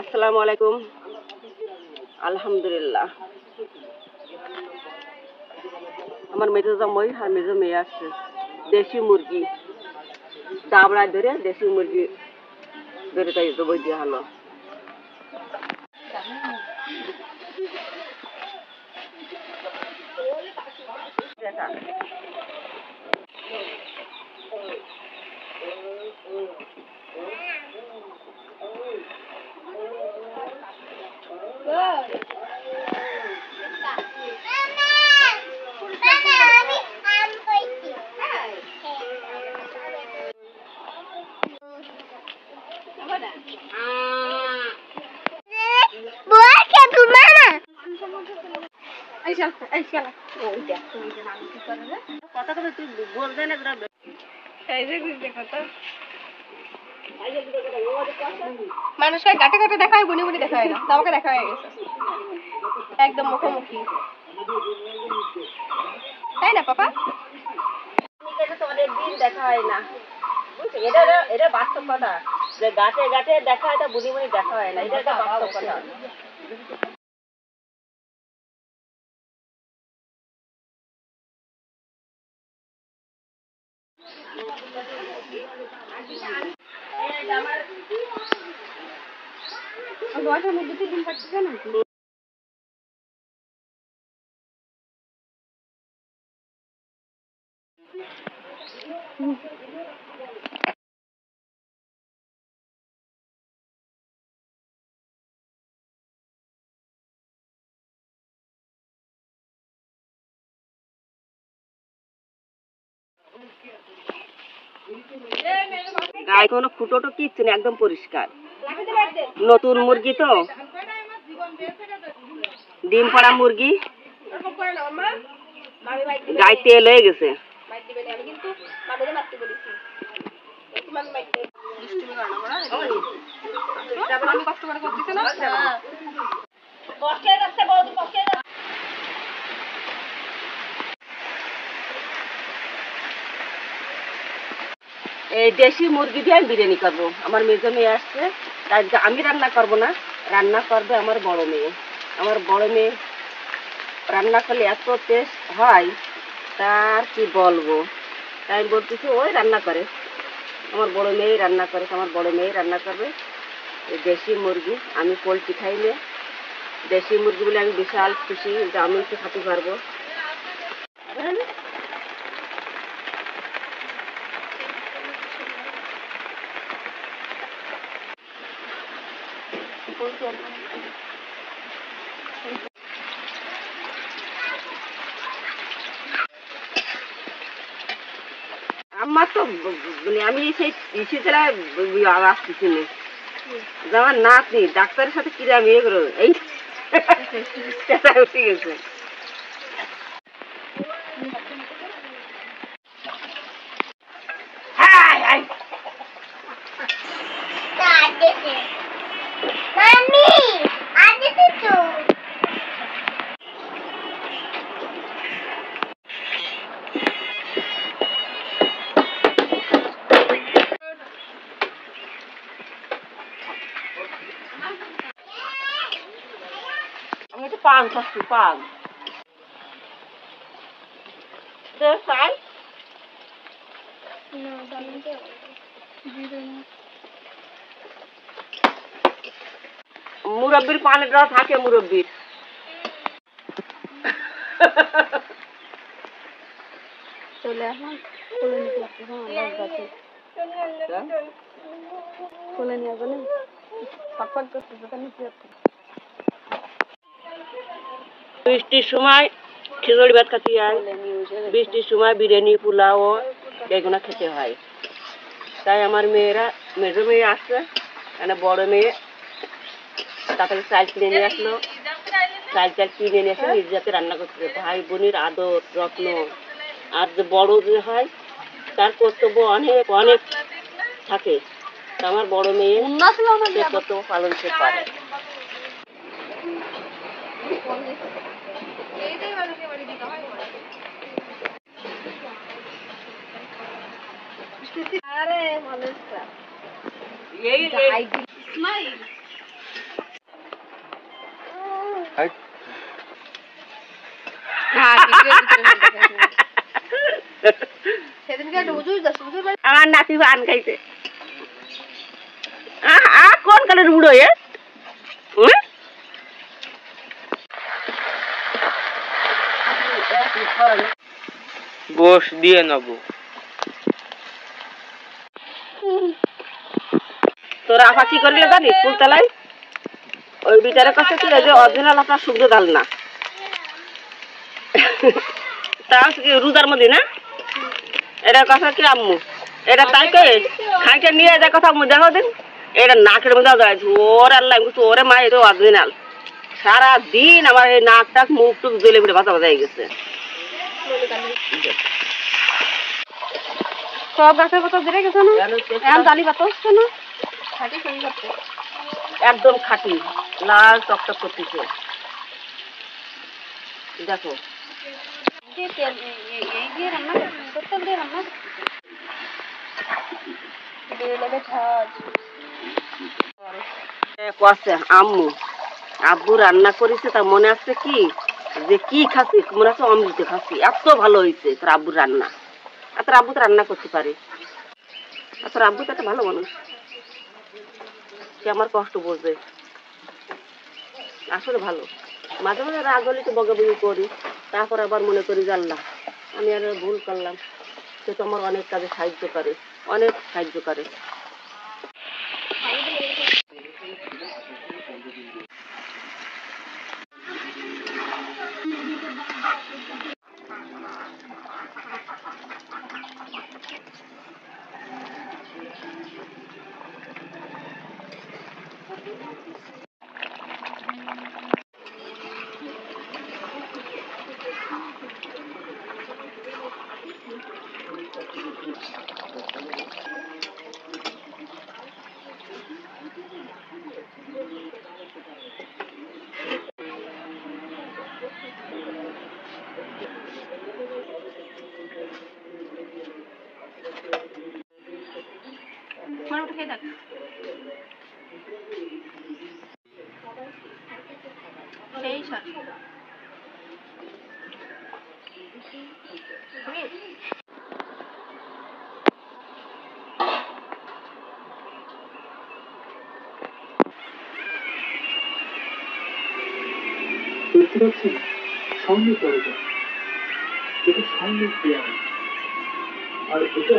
আসসালামু আলাইকুম। আলহামদুলিল্লাহ। আমার মেজো জামাই আর মেজো মেয়ে আসছে। দেশি মুরগি দাবড়ায় ধরে দেশি মুরগি ধরে তাই তো বই দিয়ে হলো। মানুষকে গাটে গাটে দেখা হয়, বুনি বুনি দেখা হয় না। আমাকে দেখা হয়ে গেছে একদম মুখোমুখি, তাই না পাপা? তোমাদের দিন দেখা হয় না, এটা বাস্তব কথা যে গাছে গাছে দেখা হয়, এটা বুনি বুনি দেখা হয় না, এটা একটা বাস্তব কথা। ডিম পাচ্ছে না গায়ে কোনো ফুটোটো কিচ্ছু নেই, একদম পরিষ্কার। নতুন মুরগি তো, ডিম পাড়া মুরগি, গায়ে তেল হয়ে গেছে। এই দেশি মুরগি দিয়ে আমি বিরিয়ানি করবো। আমার মেজো মেয়ে আসছে, তাই আমি রান্না করবো না, রান্না করবে আমার বড় মেয়ে। আমার বড় মেয়ে রান্না করলে এত টেস্ট হয়, তার কি বলবো। তাই বলতেছি ওই রান্না করে, আমার বড় মেয়ে রান্না করে, আমার বড় মেয়ে রান্না করবে এই দেশি মুরগি। আমি পোলট্রি খাইলে দেশি মুরগি বলে আমি বিশাল খুশি যে আমি একটু খাতে পারবো। আমার তো মানে আমি সেই জেলায় আসতেছি না, আমার নাতনি ডাক্তারের সাথে কিরে আমি এগুলো এই উঠে গেছে। আমি একটু পান খাচ্ছি, পান চাই। মুরব্বির পানের রস থাকে, মুরব্বির চলে আসলাম খুলে নিয়ে আসবো না, ফটফট করতেছে। বৃষ্টির সময় খিচুড়ি ভাত খাতে হয়, বৃষ্টির সময় বিরিয়ানি পোলাও এগুলো খেতে হয়। তাই আমার মেয়েরা, মেজো মেয়ে আসছে, মানে বড় মেয়ে তাড়াতাড়ি চাল কিনে নিয়ে আসলো, চাল কিনে নিয়ে আসে নিজ হাতে রান্না করতে। ভাই বোনের আদর যত্ন, আর যে বড় যে হয় তার কর্তব্য অনেক অনেক থাকে। আমার বড় মেয়ে সে কর্তব্য পালন করতে পারে। আমার নাতি পান খাইছে কোন কালের বুড়ো বস দিয়ে নেবো তোরা আপা কি করলে জানিস ফুলতলায় ওই বিচারের কাছে ছিল যে অরিজিনাল আপনার শুদ্ধ ডাল না তা কি রোজার মধ্যে না এটা কথা কি আম্মু এটা তাই কয়ে খাইটা নিয়ে যা কথা আম্মু দেখো দিন এটা নাকের মধ্যে যায় ওর আল্লাহ ওরে মা এটা অরিজিনাল সারা দিন আমার এই নাক টাক মুখ টুক জ্বলে পুড়ে বাঁচা বাঁচা হয়ে গেছে সব গাছের পাতা ধরে গেছে না এখন জালি পাতা হচ্ছে না একদম খাঁটি লাল টকটক করতেছে দেখো আম্মু আব্বু রান্না করেছে তা মনে আছে কি যে কি খাচ্ছি মনে আছে অমৃত খাচ্ছি এত ভালো হয়েছে তোর আব্বুর রান্না আর তোর আব্বু তো রান্না করতে পারে আর তোর আব্বু তো একটা ভালো মানুষ সে আমার কষ্ট বোঝে আসলে ভালো মাঝে মাঝে রাগ হলে তো বকাবকি করি তারপর আবার মনে করি যে আল্লাহ আমি আর ভুল করলাম সে তো আমার অনেক কাজে সাহায্য করে অনেক সাহায্য করে দেখতে পাচ্ছেন স্বর্ণের দরজা এটা স্বর্ণের দেয়াল আর এটা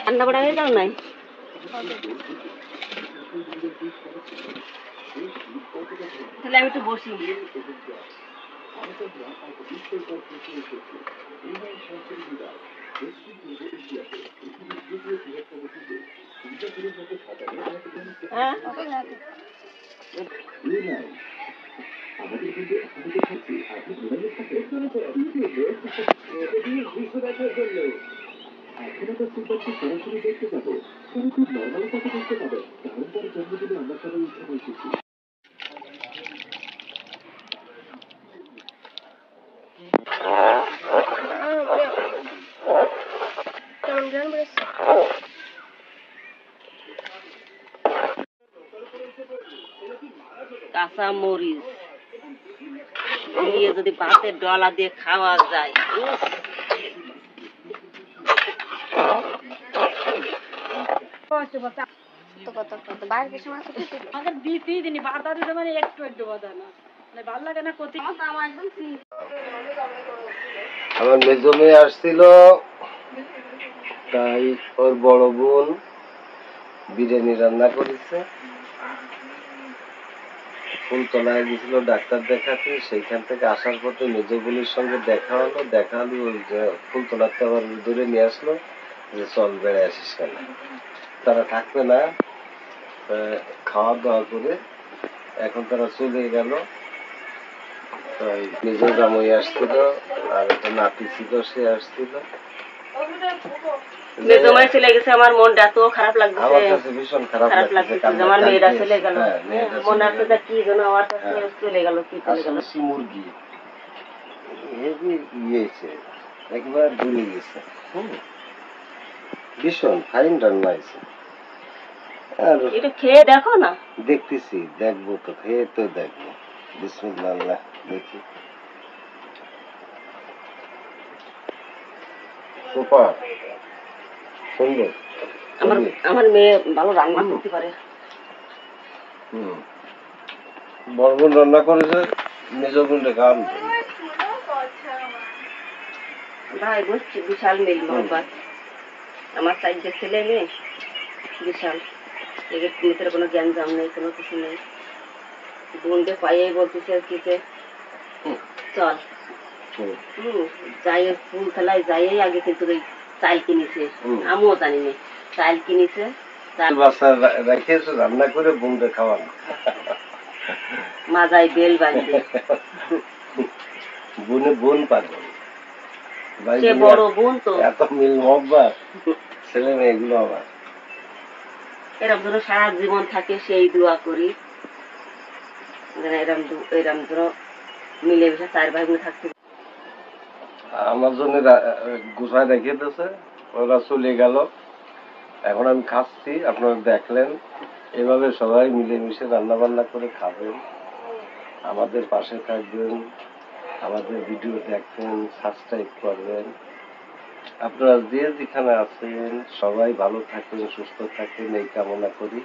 রান্না বাড়া হয়ে যাও নাই তাহলে আমি একটু বসি হ্যাঁ এখনো তো ফুটবলটি সরাসরি দেখতে পাবো তুমি খুব নর্মালি তাকে দেখতে পাবে কারণ তার জন্মদিনে আমরা সবাই এখানে এসেছি কাঁচা মরিচ দিয়ে যদি ভাতের ডলা দিয়ে খাওয়া যায় আমার মেজো মেয়ে আসছিল তাই ওর বড় বোন বিরিয়ানি রান্না করেছে ফুলতলায় গেছিল ডাক্তার দেখাতে সেইখান থেকে আসার পথে মেজো বোনের সঙ্গে দেখা হলো ওই ফুলতলাতে আবার ধরে নিয়ে আসলো যে চল বেড়ে আসিস কেন তারা থাকবে না খাওয়া দাওয়া করে এখন তারা চলে গেল তাই নিজের জামাই আসছিল আর একটা নাতি ছিল সে আসছিল মেজমাই চলে গেছে, আমার মনটা এত খারাপ আমার লাগছে, কাছে ভীষণ খারাপ খারাপ লাগছে লাগছে যে আমার মেয়েরা চলে গেল। হ্যাঁ, মেয়েটা মনে চলে আছে গেল। যে কি যেন আমার কাছে হ্যাঁ। চলে গেল, কি চলে গেল। আসলে মুরগি হেভি ইয়েছে, একবার ভুলে গেছে। ভীষণ ফাইন রান্না হয়েছে। আর এটা খেয়ে দেখো না। দেখতেছি, দেখবো তো, খেয়ে তো দেখবো। বিসমিল্লাহ, আল্লাহ, দেখি। সুপার, সুন্দর। আমার আমার মেয়ে ভালো রান্না করতে পারে। বড় বোন রান্না করেছে, মেজ বোনটা খাওয়ান। ভাই বুঝছি, বিশাল মিল মহব্বত। আমার চারটে ছেলে মেয়ে, বিশাল। এদের ভিতরে কোনো জ্ঞানজাম নেই, কোনো কিছু নেই। বোনকে পাইয়ে বলতেছে কিসে চল, যাই ফুল ফেলায় যাই আগে কিন্তু ওই চাল কিনেছে, আমিও জানি না চাল কিনেছে। বাচ্চা রেখেছে রান্না করে বোনটা খাওয়ান, মাজায় বেল বাঁধবে। বোনে বোন পারে, সে বড় বোন তো, এত মিল মহব্বত, ছেলে মেয়ে এগুলো আবার এরম ধরো সারা জীবন থাকে, সেই দোয়া করি এরম এরম ধরো মিলেমিশে চার ভাই বোন থাকতে। আমার জন্য গুছায় রেখে দিয়েছে, ওরা চলে গেল। এখন আমি খাচ্ছি, আপনারা দেখলেন। এভাবে সবাই মিলেমিশে রান্না বান্না করে খাবেন, আমাদের পাশে থাকবেন, আমাদের ভিডিও দেখবেন, সাবস্ক্রাইব করবেন। আপনারা যে যেখানে আছেন সবাই ভালো থাকবেন, সুস্থ থাকবেন, এই কামনা করি।